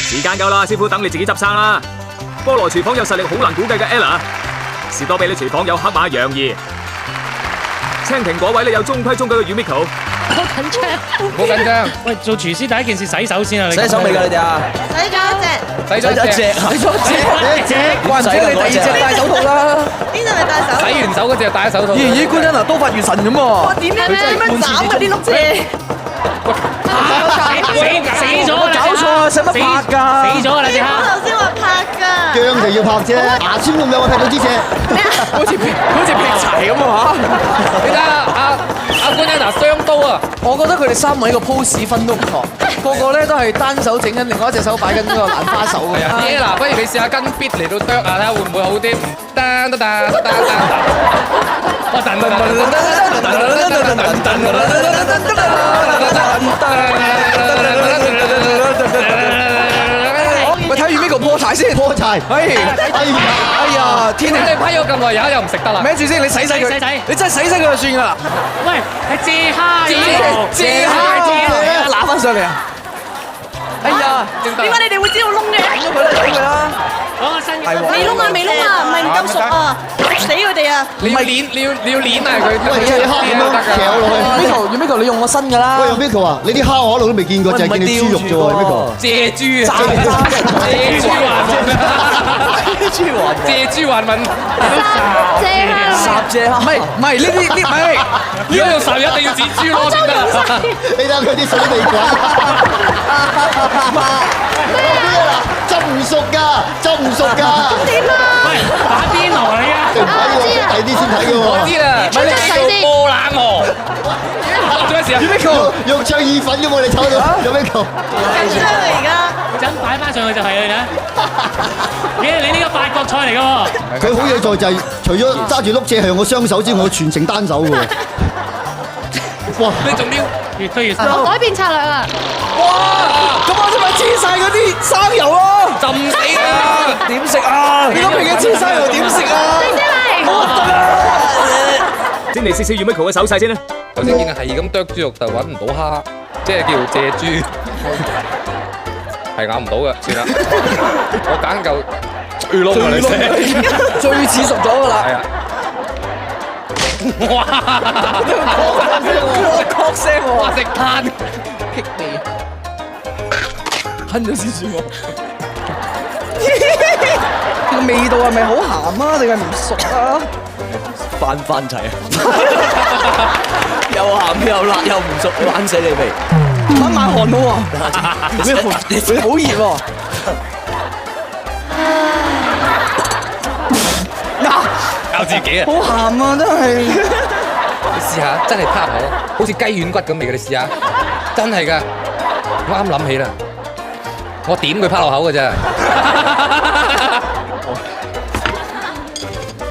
時間夠啦，師傅等你自己執生啦。菠蘿廚房有實力好難估計嘅 Ella， 士多啤梨廚房有黑馬楊怡，青蘋果位咧有中規中矩嘅 Yumiko。好緊張，好緊張。喂，做廚師第一件事洗手先啊！洗手未㗎你哋啊？洗咗一隻，洗咗一隻，怪唔知你第二隻戴手套啦。邊度係戴手？洗完手嗰隻就戴手套。咦，官人啊，刀法如神咁喎。點樣斬嗰啲碌蔗？死咗啦！搞錯啊，使乜拍㗎？死咗啦！隻蝦。我頭先話拍㗎。姜就要拍啫，牙籤咁樣我睇到支蔗。好似劈柴咁啊！你睇下阿官人嗱雙刀啊！我覺得佢哋三位個 pose 分都唔錯，個個咧都係單手整緊，另外一隻手擺緊嗰個蘭花手係啊，耶嗱，不如你試下跟 beat 嚟到啄下，睇下會唔會好啲？噔噔噔噔噔，我噔噔喂，睇完呢個破柴先，破柴，哎呀，天氣你批咗咁耐，又唔食得啦。孭住先，你洗佢，你真係洗佢就算㗎啦。喂，係借蝦，借蝦，揦翻上嚟啊！哎呀，點解你哋會知道窿嘅？整咗佢啦，整佢啦。講個新嘅。未窿啊，未窿啊，唔係唔夠熟啊，死佢哋啊！你要攣啊佢，喂，借蝦咁樣嚼落去。Miko，你用我新㗎啦。喂，Miko 啊，你啲蝦我一路都未見過，就係見你豬肉啫喎，Miko。借豬啊！借豬還魂，霎借蝦，唔係呢啲，如果用手一定要指豬咯先得。你睇下佢啲水未滾。浸唔熟㗎，浸唔熟㗎。點啊？喂，打邊爐嚟啊！唔睇喎，睇啲先睇嘅喎。我知啦，咪你叫波冷河。做咩事啊？Miko，肉醬意粉嘅喎，你炒到有咩球？緊張啊而家！陣擺翻上去就係啦，你睇。你呢個法國菜嚟㗎喎。佢好嘢在就係除咗揸住碌蔗係用個雙手之外，我全程單手嘅喎。哇！你仲要越推越深。我改變策略啊！哇！咁我使咪黐晒嗰啲生油咯？浸死啦！點食啊？你嗰瓶嘅黐生油點食啊？先嚟試試 Yumiko 嘅手勢先啦。頭先見係咁剁豬肉就揾唔到蝦，即係叫借豬，係咬唔到嘅，算啦。我揀嚿最窿嘅你食，最似熟咗㗎啦。係啊！哇！確聲喎，哇！食炭棘味，吞咗先算喎。個味道係咪好鹹啊？定係唔熟啊？翻齊啊！又鹹又辣又唔熟，玩死你味！抹汗好喎，你好熱喎！搞自己啊！好鹹啊，真係！你試下，真係拍我，好似雞軟骨咁味嘅，你試下，真係㗎！我啱諗起啦，我點佢拍落口嘅啫。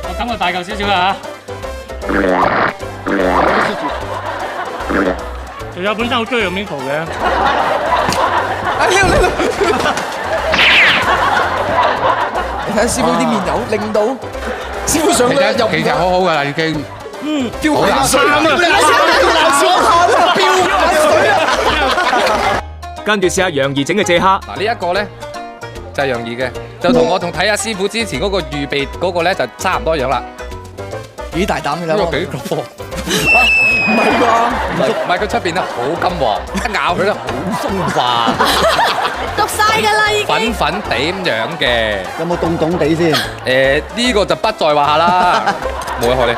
我感覺大嚿少少啦嚇。仲有本身好中意用 Miko 嘅。你睇下師傅啲面油令到師傅上咧又其實好好㗎啦，已經。飆冷水啊！跟住試下楊怡整嘅蔗蝦。嗱呢一個咧就係楊怡嘅，就同我睇阿師傅之前嗰個預備嗰個咧就差唔多樣啦。幾大膽嘅啦！呢個幾個？唔係啩？唔係佢出邊咧好金黃，一咬佢咧好鬆化，讀晒㗎啦已經。粉粉地咁樣嘅。有冇凍凍地先？呢個就不在話下啦，冇得學你。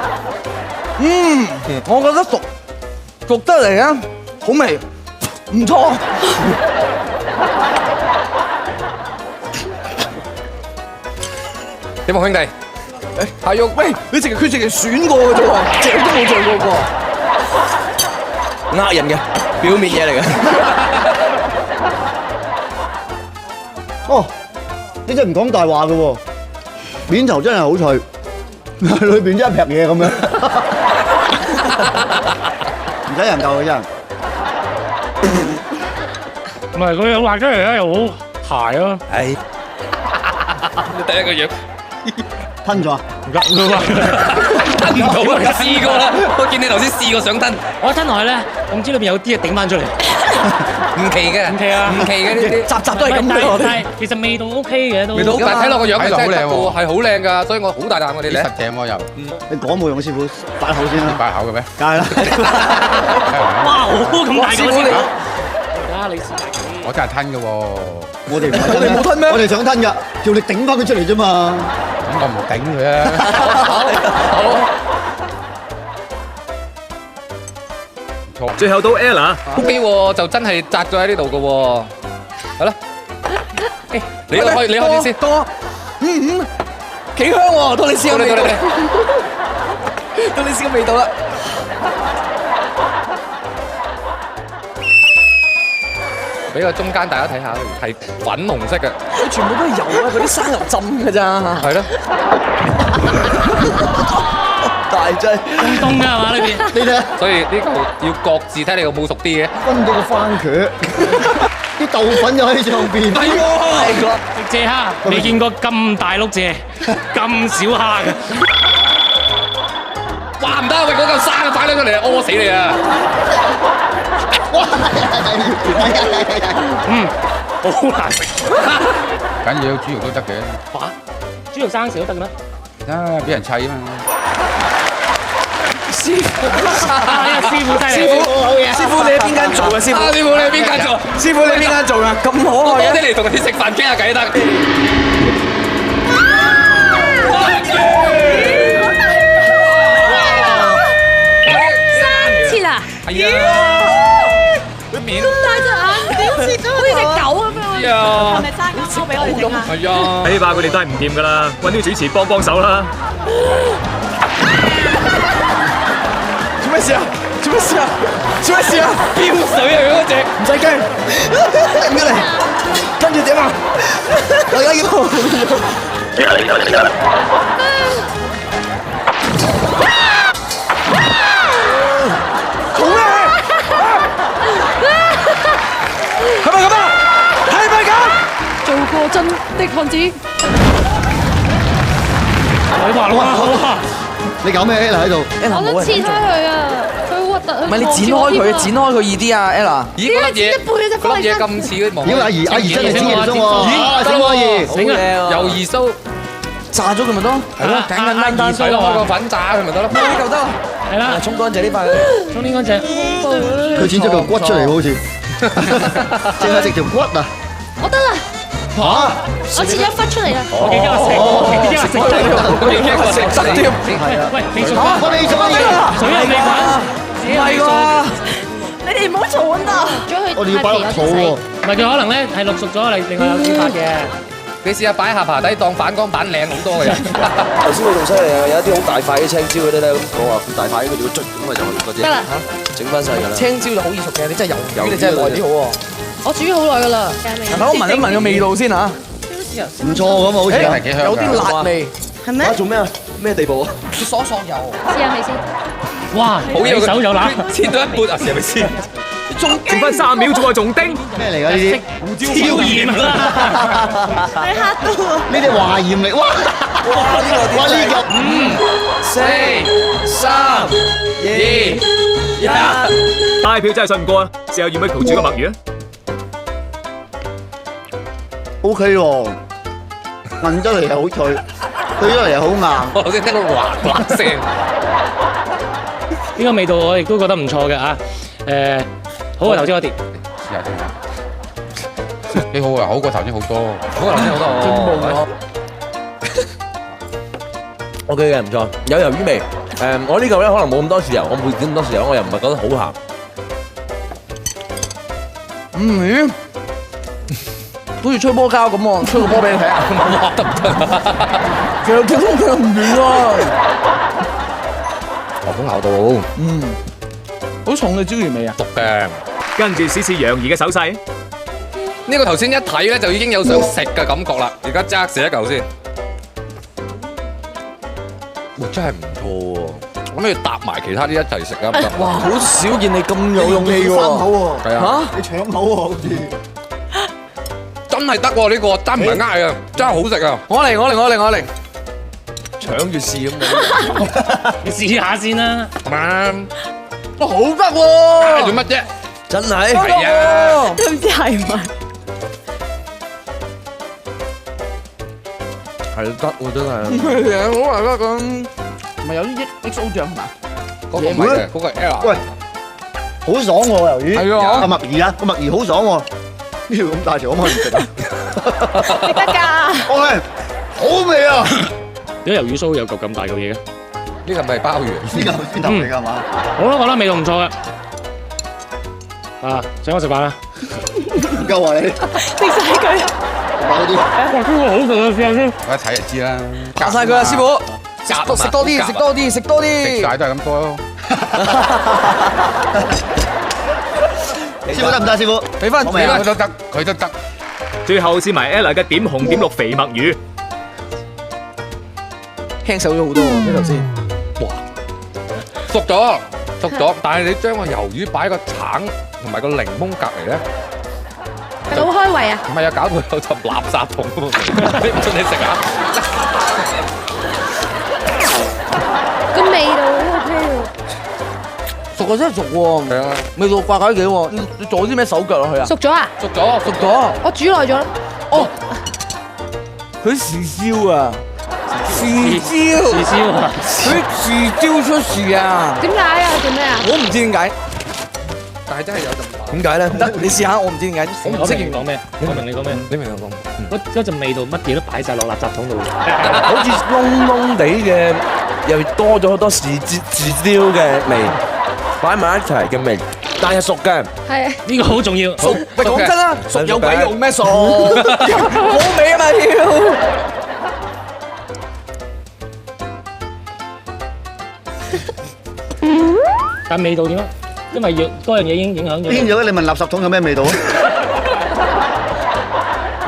我覺得熟得嚟啊，好味，唔錯。點啊兄弟？係肉，喂，佢直情選過嘅啫喎，嚼都冇嚼過喎。呃人嘅，表面嘢嚟嘅。哦，呢真唔講大話嘅喎，面頭真係好脆，裏邊真係一劈嘢咁樣，唔使人救嘅真係。唔係佢有畫出嚟咧，又好鞋咯。係。第一個樣吞咗啊！吞唔到啊！試過啦，我見你頭先試過想吞。我吞落去咧，我唔知裏邊有啲嘢頂翻出嚟。唔奇嘅，唔奇啊唔奇嘅呢啲。集集都係咁但嘅。係其實味道 OK 嘅都。味道好，但係睇落個樣係真係得睇落好靚喎喎，係好靚㗎，所以我好大啖我哋咧。實正喎又，你講冇用，師傅擺口先啦。擺口嘅咩？梗係啦。哇，好咁大個師傅你啊！你試下佢。我真係吞嘅喎，我哋唔係我哋冇吞咩我哋想吞㗎，叫你頂翻佢出嚟啫嘛。咁我冇頂佢啊。錯，最後到 Ella， OK 喎，就真係扎咗喺呢度嘅喎。好啦，你開始先。多，幾香喎！到你試下味道，到你試個味道啦。俾個中間大家睇下，係粉紅色嘅，佢全部都係油啊！嗰啲生油浸㗎咋。係咯。大劑，凍㗎係嘛呢邊？你睇下，所以呢個要各自睇你有冇熟啲嘅。分到個番茄，啲豆粉又喺上邊。係喎。食蔗蝦，未見過咁大碌蔗，咁少蝦嘅。哇唔得，喂嗰嚿生嘅擺咗出嚟，屙死你啊！好難食。緊要豬肉都得嘅，嚇，豬肉生食都得嘅咩？啊俾人砌啊嘛。師傅，哎呀，師傅犀利！師傅你喺邊間做嘅？師傅，師傅你喺邊間做？師傅你喺邊間做㗎？咁可我愛嘅。多啲嚟同你食飯傾下偈得。切啦！係啊，佢面大隻眼點切咗？好似隻狗咁樣。啊係咪生勾勾俾我哋整啊？係啊，睇怕佢哋都係唔掂㗎啦，揾啲主持幫幫手啦。做咩事啊？做咩事啊？做咩事啊？飆水啊嗰隻！唔使驚，頂咗嚟，跟住點啊？我而家要好咩？係咪咁啊？係咪咁？做過真的漢子。哇！你搞咩 Ella 喺度？我都切開佢啊！佢好核突。唔係你剪開佢，剪開佢易啲啊，Ella。咦嗰粒嘢，一半就嗰粒嘢咁似嗰啲咦，阿姨真係知嘢鬆喎。咦得阿姨，好靚啊！魷魚酥，炸咗佢咪得咯？係咯，簡簡單單水開個粉炸佢咪得咯。呢嚿得啦。係啦，沖乾淨呢塊。沖呢乾淨。佢剪咗嚿骨出嚟喎好似，淨係食條骨啊！我得啦。嚇！我切咗一忽出嚟啦。我幾驚我食，我幾驚我食真嘅。喂，你做咩？我哋做乜嘢？水又未滾，唔係喎。你哋唔好嘈啊！咗佢我哋要擺落肚喎。唔係佢可能咧係淥熟咗，另外有煮法嘅。你試下擺下巴底當反光板靚好多嘅人。頭先佢仲犀利啊！有一啲好大塊嘅青椒嗰啲咧，咁我話大塊嗰啲會捽咁啊，就嗰啲得啦整翻晒㗎啦。青椒就好易熟嘅，你真係魷魚，你真係耐啲好喎。我煮咗好耐㗎啦。等我聞一聞個味道先嚇。唔錯咁啊，好似真係幾香㗎。有啲辣味，係咩？做咩啊？咩地步啊？佢索油。試下味先。哇！好嘢，你手有揦。切到一半啊，係咪先？剩翻3秒啫喎，仲叮？咩嚟㗎呢啲？超鹽啊！你嚇到我。呢啲華鹽嚟，哇！哇呢個4、3、2、1。大票真係信唔過啊！試下要唔要煮個墨魚啊？ OK 喎，韌咗嚟又好脆，對咗嚟又好硬。我頭先聽到滑滑聲。呢個味道我亦都覺得唔錯嘅啊。好過頭先嗰碟。試下先。幾好啊，好過頭先好多。好過頭先好多。 OK 嘅，唔錯，有魷魚味。我呢嚿咧可能冇咁多豉油，我冇點咁多豉油，我又唔係覺得好鹹。嗯，好似吹波膠咁喎，吹個波俾你睇下。哇得唔得？其實佢唔遠喎。好咬到，好重嘅椒鹽味啊！毒嘅。跟住試試楊怡嘅手勢，呢個頭先一睇咧就已經有想食嘅感覺啦，而家即刻食一嚿先。哇，真係唔錯喎！可唔可以搭埋其他啲一齊食啊？唔得。哇，好少見你咁有勇氣喎。生口喎，係啊，嚇！你搶口喎好似。真係得喎呢個，真唔係呃啊，真係好食啊！我嚟，搶住試咁樣。你試下先啦。啱。哇，好得做喎！乜啫？真係係啊，都唔知係唔係？係得喎，真係。係啊，好難得咁，唔係有啲 XO 醬係嘛？嗰個唔係嘅，嗰個係 Ella。喂，好爽喎魷魚。係啊阿墨兒啊，個墨兒好爽喎。呢條咁大條可唔可以唔食啊？食得㗎。喂，好味啊！點解魷魚鬚有嚿咁大嚿嘢嘅？呢個咪鮑魚。呢個先頭嚟㗎係嘛？我都覺得味道唔錯嘅。啊，請我食飯啦！唔夠啊你，食晒佢。嗰啲。哇，呢個好食啊！試下先。我一睇就知啦。夾晒佢啊，師傅！食多啲，食多啲，食多食啲。晒都係咁多咯。師傅得唔得？師傅，俾翻好味啊佢都得，佢都得。最後試埋 Ella 嘅點紅點綠肥墨魚，輕手咗好多喎，呢頭先。熟咗，熟咗，但係你將個魷魚擺個橙同埋個檸檬隔離咧，係好開胃啊！唔係啊，搞到有陣垃圾桶喎，你唔信你食下。個味道好 OK 喎。熟啊，真係熟喎。係啊，味道怪怪地喎。你做咗啲咩手腳落去啊？熟咗啊！熟咗，熟咗。我煮耐咗啦。哦，佢豉燒啊！豉椒，試燒啊！佢豉椒出事啊！點解啊？做咩啊？我唔知點解，但係真係有陣點解咧？得你試下，我唔知點解。我唔識明你講咩？我明你講咩？你明我講？嗰陣味道乜嘢都擺晒落垃圾桶度。好似燶燶地嘅，又多咗好多豉椒嘅味，擺埋一齊嘅味，但係熟嘅。係啊。呢個好重要。熟，喂，講真啦，熟有鬼用咩？熟，好味啊嘛要。但味道點啊？因為要多樣嘢已經影響咗。邊咗你問垃圾桶有咩味道啊？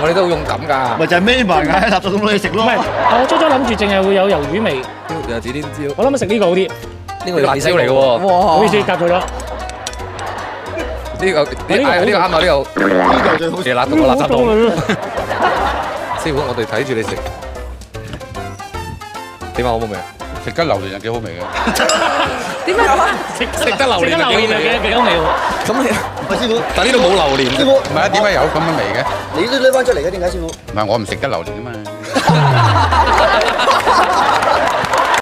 我哋都好勇敢㗎。咪就係孭埋喺垃圾桶攞去食咯。唔係，我初初諗住淨係會有魷魚味，有指天椒，我諗食呢個好啲。呢個辣椒嚟嘅喎。哇！好似夾咗咗。呢個呢個啱啊！呢個呢個最好食。嘢辣到個垃圾桶。師傅，我哋睇住你食。點啊？好唔好味啊？食得榴蓮又幾好味嘅。點解啊？食得榴蓮榴蓮嘅幾好味喎。咁你喂師傅，但呢度冇榴蓮。師傅，唔係啊？點解有咁嘅味嘅？你都攞翻出嚟嘅，點解師傅？唔係我唔食得榴蓮啊嘛。